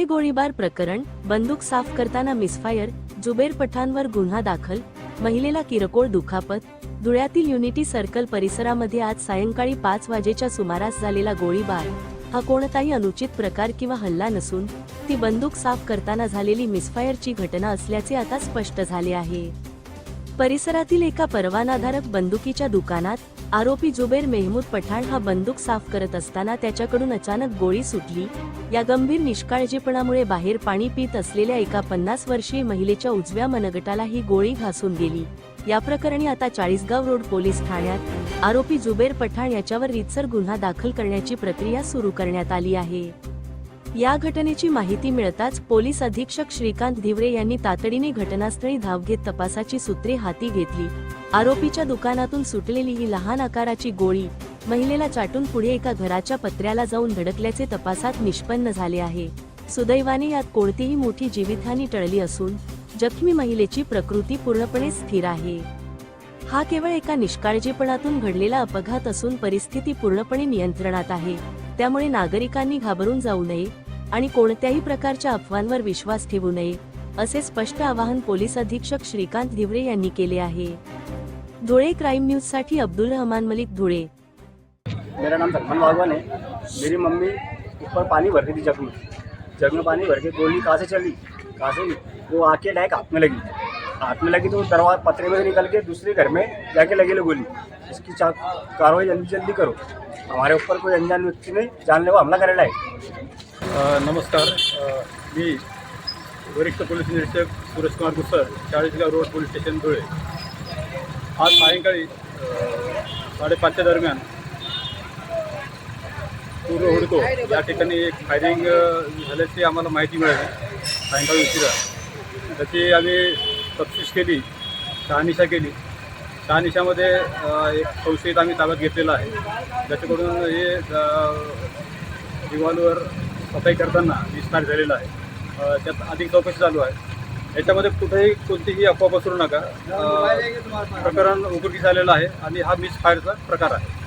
धुळे गोळीबार प्रकरण, बंदूक साफ करताना मिसफायर, जुबेर पठाणवर गुन्हा दाखल, महिलेला किरकोळ दुखापत. धुळ्यातील युनिटी सर्कल परिसरामध्ये आज सायंकाळी 5 वाजेच्या सुमारास झालेला गोळीबार हा कोणताही अनुचित प्रकार किंवा हल्ला नसून ती बंदूक साफ करताना झालेली मिसफायरची घटना असल्याचे आता स्पष्ट झाले आहे. परिसरातील एका परवानाधारक बंदुकीच्या दुकानात आरोपी जुबेर मेहमूद पठाण हा बंदूक साफ करत असताना त्याच्याकडून अचानक गोळी सुटली. या गंभीर निष्काळजीपणामुळे बाहेर पाणी पीत असलेल्या एका 50 वर्षीय महिलेच्या उजव्या मनगटाला ही गोळी घासून गेली. या प्रकरणी आता चाळीसगाव रोड पोलीस ठाण्यात आरोपी जुबेर पठाण याच्यावर रीतसर गुन्हा दाखल करण्याची प्रक्रिया सुरू करण्यात आली आहे. या घटनेची माहिती मिळताच पोलीस अधीक्षक श्रीकांत धिवरे यांनी तातडीने घटनास्थळी धाव घेत तपासाची सूत्रे हाती घेतली. आरोपीच्या दुकानातून सुटलेली ही लहान आकाराची गोळी महिलेला चाटून पुढे एका घराच्या पत्र्याला जाऊन धडकल्याचे तपासात निष्पन्न झाले आहे. सुदैवाने यात कोणतीही मोठी जीवितहानी टळली असून जखमी महिलेची प्रकृती पूर्णपणे स्थिर आहे. हा केवळ एका निष्काळजीपणातून घडलेला अपघात असून परिस्थिती पूर्णपणे नियंत्रणात आहे. त्यामुळे नागरिकांनी घाबरून जाऊ नये आणि कोणत्याही प्रकारच्या अफवांवर विश्वास ठेवू नये, असे स्पष्ट आवाहन पोलीस अधीक्षक श्रीकांत धिवरे यांनी केले आहे. धुळे क्राइम न्यूज साठी अब्दुल रहमान मलिक, धुळे. मेरा नाम सलमान बागवान है। मेरी मम्मी ऊपर पानी भर के थी, जग में पानी भर के गोली कहाँ से चली, कहाँ से वो आके डायरेक्ट हाथ में लगी तो दरवाजा पतरे में से निकल के दूसरे घर में जाके लगी गोली। इसकी कार्रवाई जल्दी जल्दी करो, हमारे ऊपर कोई अनजान व्यक्ति ने जानलेवा हमला करेला आहे. नमस्कार, मी वरिष्ठ पोलीस निरीक्षक Suresh Kumar Gusar, Chalisgaon road police station, Dhule. आज सायंकाळी 5:30च्या दरम्यान पूर्व हुडको या ठिकाणी एक फायरिंग झाल्याची आम्हाला माहिती मिळाली सायंकाळी उशिरा. त्याची आम्ही तफ्तीश केली, शहानिशा केली. शहानिशामध्ये एक संशयित आम्ही ताब्यात घेतलेला आहे, ज्याच्याकडून हे रिव्हॉल्वर सफाई करताना विस्तार झालेला आहे. त्यात अधिक चौकशी चालू आहे. याच्यामध्ये कुठेही कोणतीही अफवा पसरू नका. प्रकरण उघडकीस आलेलं आहे आणि हा मिसफायरचा प्रकार आहे.